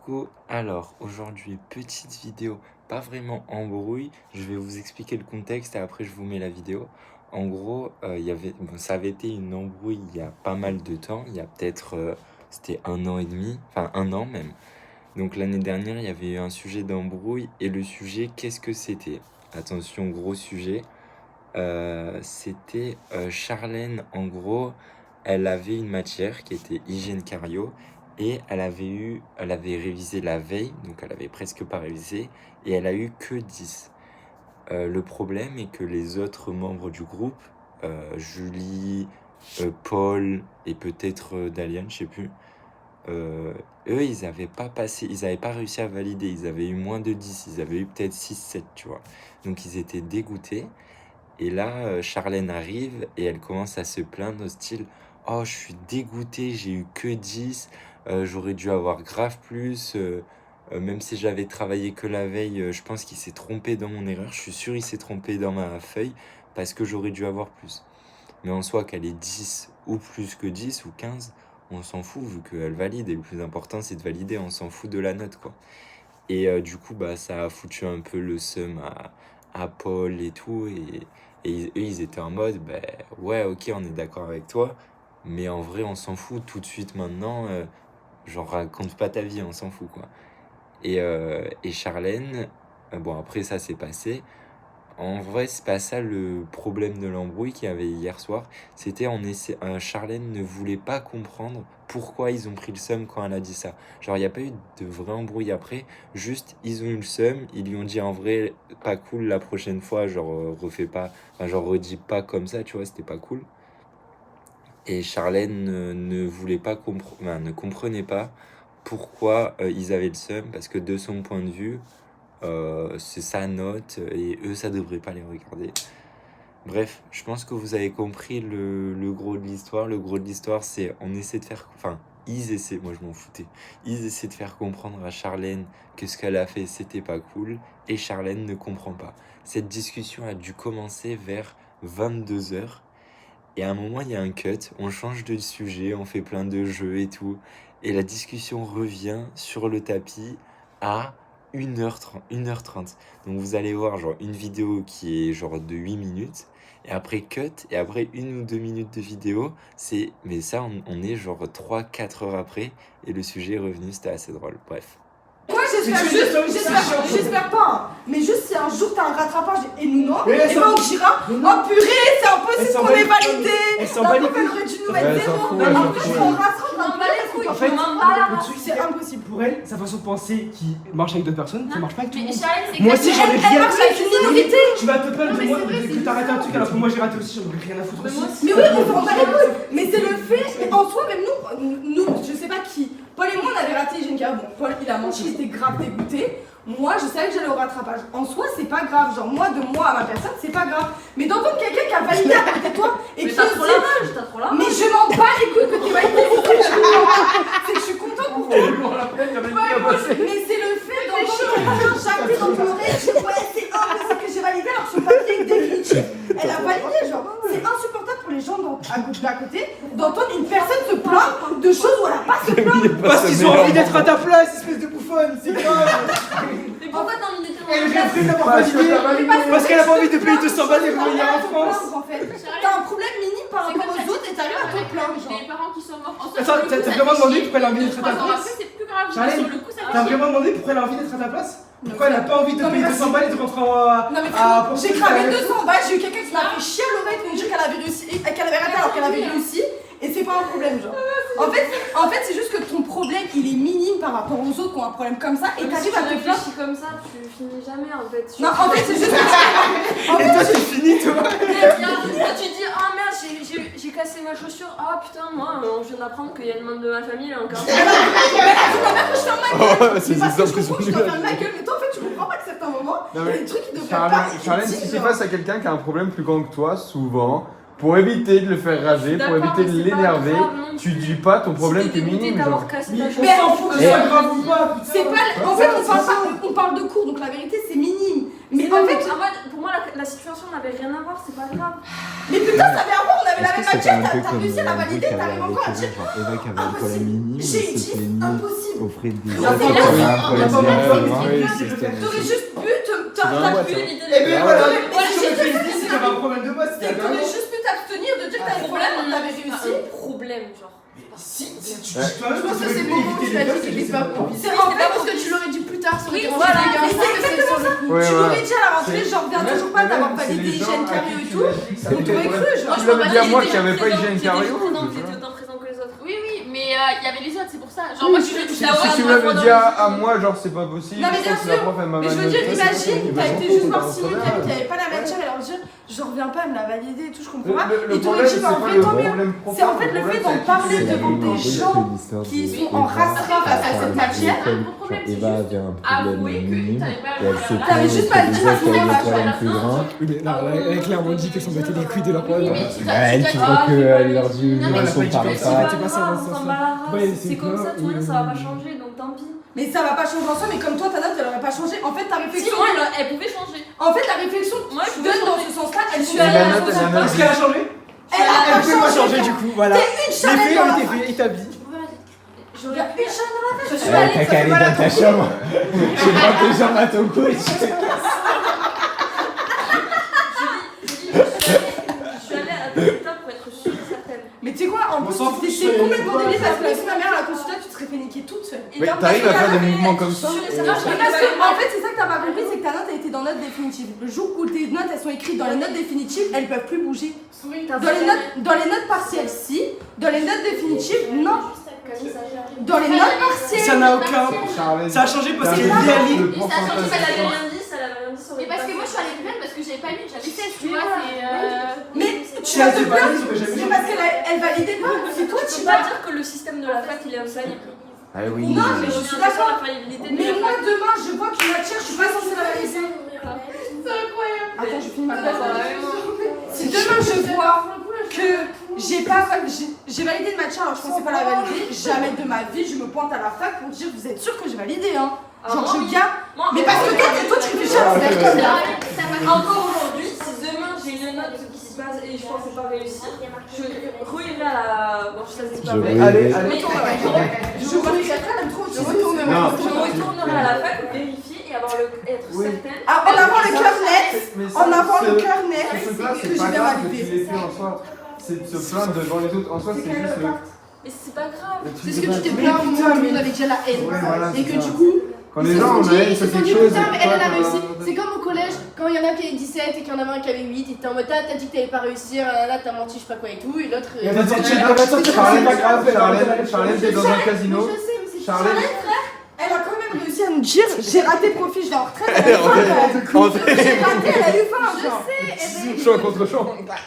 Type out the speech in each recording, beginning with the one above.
Coucou, alors aujourd'hui petite vidéo, pas vraiment embrouille, je vais vous expliquer le contexte et après je vous mets la vidéo. En gros, ça avait été une embrouille il y a pas mal de temps, il y a peut-être, c'était 1 an et demi, enfin 1 an même. Donc l'année dernière il y avait eu un sujet d'embrouille et le sujet qu'est-ce que c'était? Attention gros sujet, c'était Charlène en gros, elle avait une matière qui était hygiène cario. Et elle avait révisé la veille, donc elle avait presque pas révisé, et elle a eu que 10. Le problème est que les autres membres du groupe, Julie, Paul et peut-être Dalian, je sais plus, eux, ils avaient pas réussi à valider, ils avaient eu moins de 10, ils avaient eu peut-être 6-7, tu vois. Donc ils étaient dégoûtés. Et là, Charlène arrive et elle commence à se plaindre au style « Oh, je suis dégoûtée, j'ai eu que 10, j'aurais dû avoir grave plus, même si j'avais travaillé que la veille, je pense qu'il s'est trompé dans mon erreur, je suis sûr il s'est trompé dans ma feuille parce que j'aurais dû avoir plus. » Mais en soi, qu'elle ait 10 ou plus que 10 ou 15, on s'en fout vu qu'elle valide et le plus important c'est de valider, on s'en fout de la note quoi. Et du coup, bah, ça a foutu un peu le seum à Paul et tout. Et eux, ils étaient en mode, bah, ouais, ok, on est d'accord avec toi. Mais en vrai, on s'en fout tout de suite maintenant. Genre, raconte pas ta vie, on s'en fout, quoi. Et Charlène, bon, après, ça s'est passé. En vrai, c'est pas ça le problème de l'embrouille qu'il y avait hier soir. C'était Charlène ne voulait pas comprendre pourquoi ils ont pris le seum quand elle a dit ça. Genre, il n'y a pas eu de vrai embrouille après. Juste, ils ont eu le seum. Ils lui ont dit en vrai, pas cool la prochaine fois. Genre, refais pas. Enfin, genre, redis pas comme ça, tu vois, c'était pas cool. Et Charlène ne voulait pas comprendre, ne comprenait pas pourquoi ils avaient le seum. Parce que de son point de vue, c'est sa note et eux ça devrait pas les regarder. Bref, je pense que vous avez compris le gros de l'histoire. Le gros de l'histoire c'est on essaie de faire, enfin ils essaient, moi je m'en foutais, ils essaient de faire comprendre à Charlène que ce qu'elle a fait c'était pas cool et Charlène ne comprend pas. Cette discussion a dû commencer vers 22h et à un moment il y a un cut, on change de sujet, on fait plein de jeux et tout et la discussion revient sur le tapis à 1h30. Donc vous allez voir genre une vidéo qui est genre de 8 minutes et après cut et après 1 ou 2 minutes de vidéo, mais ça on est genre 3-4 heures après et le sujet est revenu, c'était assez drôle. Bref. Moi j'espère pas, hein. Mais juste si un jour t'as un rattrapage et nous non, et ben on dira oh purée c'est impossible qu'on ait validé. La prof elle aurait dû nous mettre 0. Après on rattrape un peu. En fait, le truc c'est impossible pour elle, sa façon de penser qui marche avec d'autres personnes, ça marche pas avec tout le monde. Moi aussi j'en ai rien. Elle marche avec une minorité. Tu vas te plaindre de moi que t'as raté un truc alors que moi j'ai raté aussi, j'en ai rien à foutre aussi. Mais oui, on s'en bat les couilles. Mais c'est le fait, en soi, même nous, je sais pas qui. Paul et moi, on avait raté Hygiène Cario. Bon, Paul, il a menti, il était grave dégoûté. Moi, je savais que j'allais au rattrapage. En soi, c'est pas grave. Genre, moi, de moi à ma personne, c'est pas grave. Mais d'entendre quelqu'un qui a validé à côté de toi et qui. T'as trop la rage, Mais je m'en bats les couilles que t'aies validé. C'est que je suis contente pour toi. Mais c'est le fait d'entendre chanter dans ton oreille. Ouais, c'est impossible que j'ai validé alors que son papier est définitif. Elle a validé, genre. C'est insupportable pour les gens d'à côté d'entendre une personne se plaindre de choses où elle a pas à se plaindre. Parce qu'ils ont envie d'être à ta place, espèce de bouffonne, c'est grave. Mais pourquoi t'as envie d'être Elle vient d'avoir validé parce qu'elle a pas envie de payer 200 balles et revenir en France. T'as un problème minime par rapport aux autres et t'arrives à te plaindre. J'ai les parents qui sont morts. Attends, t'as vraiment demandé pourquoi elle a envie d'être à ta place? C'est plus grave. Charlène, Sur le coup, ça t'as vraiment demandé pourquoi elle a envie d'être à ta place? Pourquoi elle a pas envie de payer 200 balles et de rentrer Non mais frérot, j'ai cramé 200 balles, j'ai eu quelqu'un qui m'a fait chier à l'oreille pour me dire qu'elle avait réussi, qu'elle avait raté alors qu'elle avait réussi. Et c'est pas un problème genre. En fait c'est juste que ton problème il est minime par rapport aux autres qui ont un problème comme ça et t'arrives à te plaindre. Comme ça, tu finis jamais en fait. Non en fait c'est juste et toi tu finis toi. Tu dis oh merde j'ai cassé ma chaussure. Ah putain moi je viens d'apprendre qu'il y a une membre de ma famille là encore. Mais je ferme ma gueule. C'est parce que je comprends que je dois faire ma gueule. Mais toi en fait tu comprends pas que certains moments il y a des trucs qui devraient pas. Charlène, si tu es face à quelqu'un qui a un problème plus grand que toi, souvent, pour éviter de le faire rager, pour éviter de l'énerver, tu dis pas ton problème qui est minime. Mais on s'en fout que ce soit grave ou pas. C'est pas. En fait on parle de cours donc la vérité c'est minime. Mais en fait pour moi, la situation n'avait rien à voir, c'est pas grave. Mais putain, ça avait à voir, on avait la même Est-ce que c'était matière, un peu t'as comme réussi à la Eva valider, qui avait t'arrives encore à avec dire Eva, genre Eva qui avait un problème impossible. minime, J'ai elle dit se plaignait impossible. aux frais des Non, mais autres, là, elle avait un on problème a pas minime, mal oui, de système. T'aurais juste pu C'est dans la t'as boîte, pu hein. l'idée Et ben voilà, Ouais, si j'ai j'aurais fait dit, c'est qu'il y avait un problème de base, c'était T'aurais juste pu t'abstenir de dire que t'avais un problème, on avait réussi. Un problème, genre. Si tu Ouais. toi, Je pense que tu c'est aurais le moment où évité tu l'as les dit choses, qu'il était c'est pas bon. pour. C'est En en fait, fait parce que tu l'aurais dit plus tard, ça aurait Oui, été voilà, les gars. Je pense que c'est sur le coup. Ouais, Tu voilà. l'aurais dit à la rentrée, j'en reviens toujours pas d'avoir validé hygiène cario et tout. On t'aurait cru, genre. Tu l'avais dit à moi qu'il n'y avait pas hygiène cario. J'étais autant présent que les autres. Oui, mais il y avait les autres, c'est pour ça. Genre, moi, je suis Si tu me l'avais dit à moi, genre c'est pas possible, Non, mais je pense bien que la sûr. prof elle m'a Mais je veux dire, validé. imagine, t'as été juste voir Simon qui a dit qu'il n'y avait pas la matière et leur dire je reviens pas, elle me l'a validé et tout, je comprends pas. Le Et t'aurais problème, dit, c'est mais en pas fait, le tant mieux. problème profond. C'est en fait le fait d'en parler C'est la devant même des embrouille gens que l'histoire qui de sont Eva en race qui face à cette a matière. comme, Le problème, genre, c'est Eva juste avait un problème avouer que minime t'avais pas et elle se le T'avais juste pas à le dire à ce qu'elle avait moment-là, un problème plus grand. Oui, mais là, elle a clairement dit qu'elle s'en battait les couilles de leur problème. Elle, tu crois qu'elle leur dit Non, mais ils tu sont peux par pas- C'est rapport. pas pas ça dans grave, ce on s'en sens-là. bat la Ouais, race. c'est C'est comme quoi, ça, tout ça va pas changer, donc tant pis. Mais ça va pas changer en soi, mais comme toi, ta note, elle aurait pas changé. En fait, ta Si, réflexion. moi, elle pouvait changer. En fait, la réflexion que Moi, je tu pouvais donnes dans changer. ce sens-là, elle Je suit suis allée la à note, elle a la Est-ce qu'elle a changé Elle a Elle peut pas changer changé. du coup, voilà. T'es une Les charrette faits dans ont la été face. établis. Il y a une charrette dans la face. Je suis Ouais, allée. t'as qu'à aller dans ta chambre. Je vais prendre tes jambes à ton cou et tu te casses. Je suis allée à la étape pour être sûre et certaine. Mais tu sais quoi, en On plus, s'en fout, c'est complètement c'est- débile parce que si ma mère la consultait, tu te serais fait niquer toute seule. Mais t'arrives à faire des mouvements comme ça Mais parce que, en fait, c'est ça que t'as pas compris, c'est que ta note a été dans note définitive. Le jour où tes notes elles sont écrites dans les notes définitives, elles peuvent plus bouger. Dans les notes partielles, si. Dans les notes définitives, non. Dans les notes partielles. Ça n'a aucun. Charlène, Ça a changé parce t'as qu'elle est raison, allée. le Mais ça a changé, pourcentage ça de l'avait chance. rien dit, ça l'avait rien dit sur Mais parce que moi, je suis allée plus vite parce que j'avais pas lu, j'avais 16, tu vois, Mais Tu tu as as de été plaindre, validée, mais jamais c'est parce qu'elle validait pas. C'est toi, Tu tu peux pas vas. dire que le système de la fac il est infaillible. Ah oui. Non, mais je suis d'accord. La faillibilité de Mais la moi, fac. demain, je vois qu'une matière, je suis pas censée la valider. Attends, je finis ma classe. Si demain je vois que j'ai validé une matière alors que je pensais pas la valider, jamais de ma vie je me pointe à la fac pour dire vous êtes sûr que j'ai validé hein. Genre je garde. Mais parce que toi tu réfléchis à la comme là. Encore aujourd'hui, si demain j'ai une note qui se passe et je pensais pas réussir, je reirai à la. Bon, je sais pas. Allez, allez. Mais Je regretterai même trop. Je retourne Non. je retournerai à la fac, vérifier et être certaine. Ah, en avant le cœur net. Mais En ça, avant le ce- cœur net. Ce truc-là, Que c'est j'ai pas bien grave que tu validé. l'aies fait en soi. C'est de se plaindre devant les autres. En soi, c'est juste le. Mais c'est pas grave. le truc C'est ce de que tu base. t'es Mais plaint au moment putain, où tout le mais- monde avait déjà la haine. Ouais, voilà, Et que c'est du ça. coup, Quand les gens, on a haine, ça c'est quelque chose. putain, mais elle a pas réussi. quand- C'est comme au collège, quand il y en a qui avaient 17 et qu'il y en avait un qui avait 8, et t'es en mode t'as dit que t'allais pas réussir, là t'as menti, je sais pas quoi et tout, et l'autre. Elle va sortir, Charlène, c'est pas grave. Charlène, t'es dans un casino. Je sais, mais c'est Charlène, Elle a quand même réussi à me dire j'ai raté profit, je vais en retraite. Elle a eu faim, rentrée. J'ai raté, elle a eu faim. genre. Champ contre champ.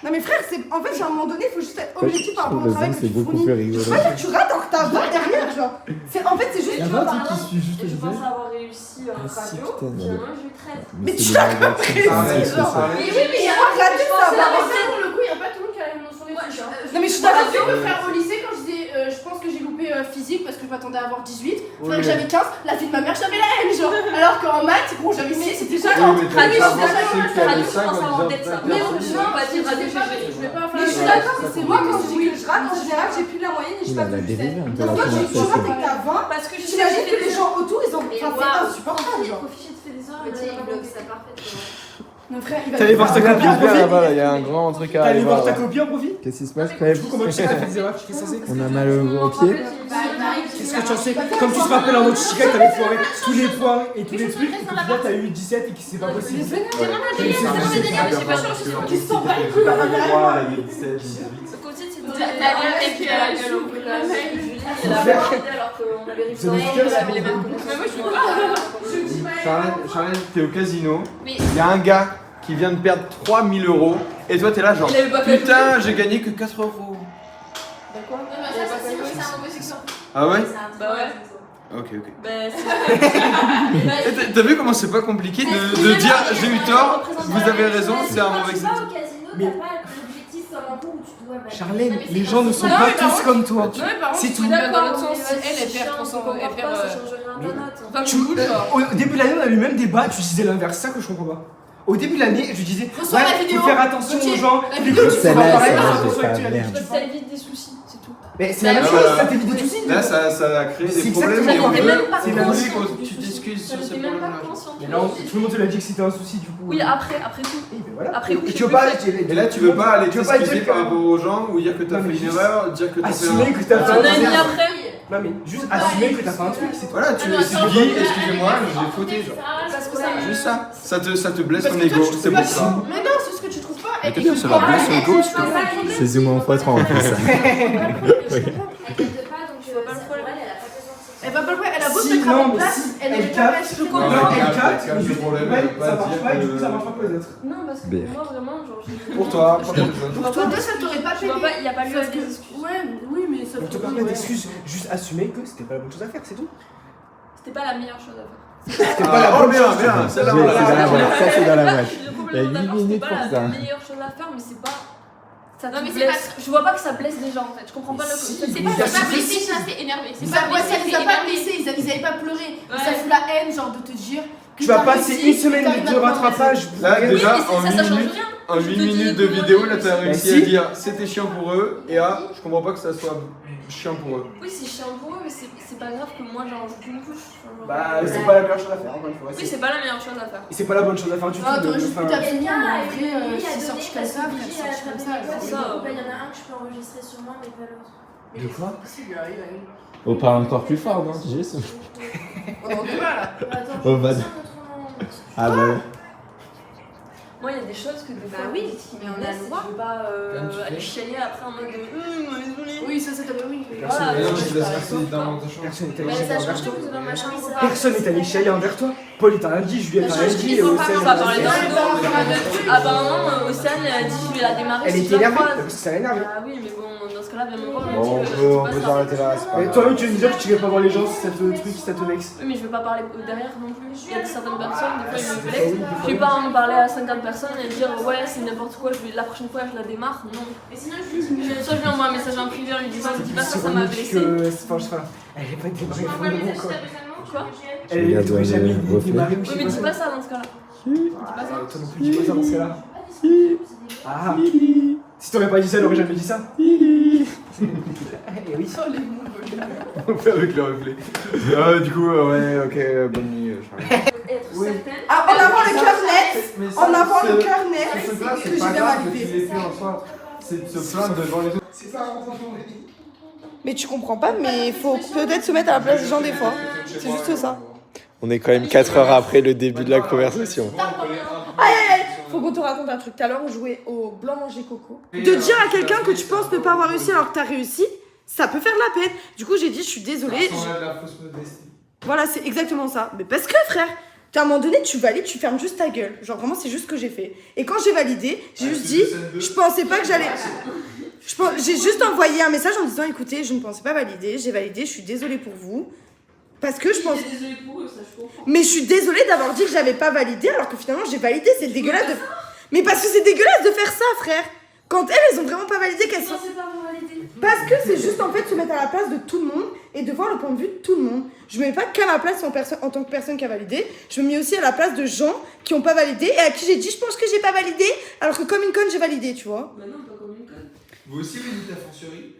Non mais frère, en fait, à un moment donné, il faut juste être objectif par Je rapport trouve au le travail zing, que c'est tu beaucoup fournis. plus Tu rigolo. peux pas dire que tu rates alors que t'as 20 derrière, genre. En fait, c'est juste. Il y a tu vois, 20 par qui exemple. suit juste Et le je visuel. pensais avoir réussi en si, radio, putain, finalement je lui traite. Mais tu c'est l'as le pas mec qui réussi, s'arrête, c'est genre. ça. Mais oui, mais il y a Moi, raté, ça va. pour le coup, il y a pas tout le monde qui a la même notion des trucs. Non mais je suis Moi, d'accord. j'ai vu me faire au lycée quand je disais je pense que j'ai loupé physique parce que je m'attendais à avoir 18. Frère, Oui. j'avais 15, la fille de ma mère, j'avais la haine, genre. Alors qu'en maths, bon, j'avais 6, c'était ça. Oui, mais t'as Radio, pas je voir ceux qui avaient radio, je 5 pense en avoir disant d'être ça. putain, Mais merci. non, pas dire radio, Je voulais pas faire Mais je suis d'accord, c'est moi quand je dis que je rate, en général, j'ai plus de la moyenne et je Il a passe la plus dérivé un peu Parce la que toi, tu rates conversation. et que t'as 20, parce que je sais t'imagines que j'ai les fait gens autour, ils ont. des- Enfin, c'est waouh, insupportable, genre. Profite, j'ai fait des heures. Mais tu sais, il bloque ça parfaitement. Mon frère, il va. T'allais voir ta copine en profit Là-bas, il y a un grand truc à T'allais aller voir voir. ta copine en profit Qu'est-ce qui se passe quand même Comment tu sais qu'elle fait des erreurs? Qu'est-ce que c'est? On a mal au pied. Qu'est-ce que tu en sais? Comme tu te rappelles en autre chica, t'avais foiré tous les points et tous les trucs, et puis là t'as eu 17 et que c'est pas possible. Qui se sont pas les couilles, Côté, c'est Et puis à la gueule au bout de la main. elle a validé alors qu'on avait réussi. Elle avait les mêmes connaissances. Mais moi, je suis pas. Charlène, t'es au casino. Mais- Il y a un gars qui vient de perdre 3000 € et toi t'es là genre Il avait pas fait putain j'ai gagné que 4 €. Non, mais ça, c'est un mauvais exemple. Ah ouais? Bah ouais. Ok. Bah c'est. Et t'as vu comment c'est pas compliqué de dire j'ai eu tort, vous avez raison, c'est un mauvais exemple. Quand tu vas au casino, Mais- t'as pas l'objectif comme un coup où tu dois. Charlène, Non, mais c'est les pas gens ne ça. sont Non, pas mais par tous contre- comme toi. Non, mais par contre, C'est je tout. suis d'accord dans l'autre mais sens. vas-y, Elle c'est perd chiant, 300, on elle comprend perd. pas, ça change rien à ta note. Enfin, Tu- cool, genre. Au début de l'année, on a eu même débat, tu disais l'inverse, c'est ça que je comprends pas. Au début de l'année, je lui disais, Reçois la vidéo. faut faire attention Ok. aux gens. La vidéo, tu Celle-là, feras celle-là, pareil. j'ai attention pas, avec tu l'as dit. merde. Ça évite des soucis, c'est tout. Mais c'est la même Ah, chose, voilà. ça t'évite des soucis. Là, ça a créé C'est des problèmes exactement et on J'en ai veut, même pas c'est on la voulait conscience que du tu souci. t'excuses J'en sur ces étais même pas problèmes-là. consciente. Mais là, tout le monde te l'a dit que c'était un souci du coup. Oui, après tout. Et ben voilà. Après, oui, Et je tu veux peux pas le faire. Et là, tu veux pas aller Tu veux pas t'excuser dire par que- rapport aux gens ou dire que t'as Non, mais fait une juste erreur, dire que t'as fait assumer que t'as fait Un an et demi un truc. après. Non mais juste assumer que t'as fait un truc, c'est tout. Voilà, tu Ah non, attends. dis, excusez-moi, j'ai fauté, genre. Parce que ça me Juste ça. Ça te blesse Parce ton que toi, ego, tu c'est trouves pour pas ça. que- Mais non, c'est ce que tu trouves pas. Mais Et t'es tu bien, ça crois va pas. blesser le ego, je te C'est zoomé en x3 en plus. ça. Elle va pas le voir, elle a beau Si, se mettre à non, ma mais place, si, elle elle est pas capte, mal. Je Non, comprends. elle Elle capte, capte, elle capte le problème, ouais, elle va ça pas marche dire pas et du coup que- ça marche pas pour les autres. Non, parce que Bien. pour moi, vraiment, genre. Pour toi, pas pour les autres. Pour toi, ça t'aurait pas Je fait. vois pas, il y a pas lieu à Parce que- des excuses. Ouais, oui, mais ça On te parle pas d'excuses, juste assumer que c'était pas la bonne chose à faire, c'est tout. C'était pas la meilleure chose à faire. C'était Ah, pas la oh, bonne bien, chose. bien, celle-là, Oui, on c'est l'a. dans la boîte. Ça, c'est dans la boîte. Je suis complètement Il y a huit d'accord, minutes c'était pour pas ça. la meilleure chose à faire, mais c'est pas. Ça te Non, mais c'est blesse. Je vois pas que ça blesse les gens en fait. Je comprends pas le. Si, C'est mais pas il y a C'est pas si- blessé, ça s'est énervé. C'est Ça, pas ouais, blessé, ça les a c'est pas énervé. blessés, ils avaient pas pleuré. Mais Ouais. ça fout la haine, genre de te dire. que Tu vas t'as passer réussi, une semaine que t'arrives de à te rattrapage. Là, Oui, déjà, mais en ça 8 change minutes, rien. en Je 8 te dis minutes de comment vidéo, là, ils- t'as réussi si. à dire c'était chiant pour eux, et ah, je comprends pas que ça soit chiant pour eux. Oui, c'est chiant pour eux, mais c'est pas grave que moi j'en joue qu'une couche. Genre, Bah, c'est pas la meilleure chose à faire, encore une fois. Oui, c'est pas la meilleure chose à faire. Et c'est pas la bonne chose à faire du tout. Ah, t'aurais juste pu enfin, t'abstenir, mais en vrai, Lui, il a c'est donné sorti comme parce ça, que après, Gigi c'est a sorti comme attrapé ça. mes potes, ça, et du coup, bah, il y en a un que je peux enregistrer sur moi, mais pas l'autre. De quoi On parle encore plus fort, non Jess On est en débat là. Attends, Oh, bah. je vais autrement. Ah bah ouais. Moi, il y a des choses que des fois, oui, qui mais on me a le blessent, droit. je veux pas Comme tu aller fais. chialer après en mode désolé. Oui, ça t'avait oui. Voilà, Mais non, je je te sais laisse pas, passer dans ta chambre. Personne n'est Mais allé ça chialer change envers tout toi. que vous dans ma chambre. Personne n'est allé chialer envers toi. Paul, il t'a rien dit, Juliette t'a rien dit. et On Océane, va elle a parler rien dans dit. le dos. Apparemment, Océane a dit je vais la démarrer. Elle sur était la énervée, phrase. parce que ça l'a énervé. Ah oui, mais bon, dans ce cas-là, viens me voir. Bon, on peut s'arrêter là, c'est pas Mais grave. toi-même, tu veux me dire que tu vas pas voir les gens si ça te truc, si ça te vexe. Oui, mais je vais pas parler derrière non plus. Il y a certaines personnes, des fois, ils me Ah, vexent. oui, des fois, Je vais pas en parler à 50 personnes et dire ouais, c'est n'importe quoi, la prochaine fois, je la démarre. Non. Mais sinon, je lui Soit je lui envoie un message en privé en lui disant dis pas ça, C'est ça m'a ironique blessé. que. Enfin, je sais pas. Elle est pas démarrée envoie le vraiment message quoi. personnellement, Quoi Juliette. Elle Regarde, t'aurait jamais ouais, reflet. démarré ou je Oui, sais mais pas dis quoi. pas ça dans ce cas-là. Ah, toi non plus, dis pas ça dans ce cas-là. Ah, si t'aurais pas dit ça, elle aurait jamais dit ça. Eh oui. On fait avec le reflet. Du coup, ouais, ok, bonne nuit. Être Oui. certaine. Ah, en avant le cœur net. Mais En avant le cœur Ce net. truc-là, Que c'est je pas vais grave que valider. tu l'aies fait en soi. C'est de se plaindre devant les autres. C'est ça, Mais tu comprends pas, mais il faut peut-être se mettre à la place des gens des fois. C'est juste ça. On est quand même 4 heures après le début de la conversation. Faut qu'on te raconte un truc. Tout à l'heure, on jouait au blanc manger coco. De dire à quelqu'un que tu penses ne pas avoir réussi alors que t'as réussi, ça peut faire de la peine. Du coup, j'ai dit, je suis désolée. la fausse modestie. Voilà, c'est exactement ça. Mais parce que, frère, à un moment donné, tu valides, tu fermes juste ta gueule. Genre, vraiment, c'est juste ce que j'ai fait. Et quand j'ai validé, j'ai juste dit, je pensais pas que j'allais. J'ai juste envoyé un message en disant, écoutez, je ne pensais pas valider, j'ai validé, je suis désolée pour vous. Parce que je pense. Je suis désolée pour eux, ça je comprends. Mais je suis désolée d'avoir dit que j'avais pas validé alors que finalement j'ai validé, c'est dégueulasse de. Mais parce que c'est dégueulasse de faire ça, frère. Quand elles ont vraiment pas validé, qu'elles sont. C'est pas vous valider. Parce que c'est juste en fait se mettre à la place de tout le monde et de voir le point de vue de tout le monde. Je me mets pas qu'à ma place en tant que personne qui a validé, je me mets aussi à la place de gens qui ont pas validé et à qui j'ai dit je pense que j'ai pas validé alors que comme une conne j'ai validé, tu vois. Bah non, pas comme une conne. Vous aussi, vous dites la fonctionnerie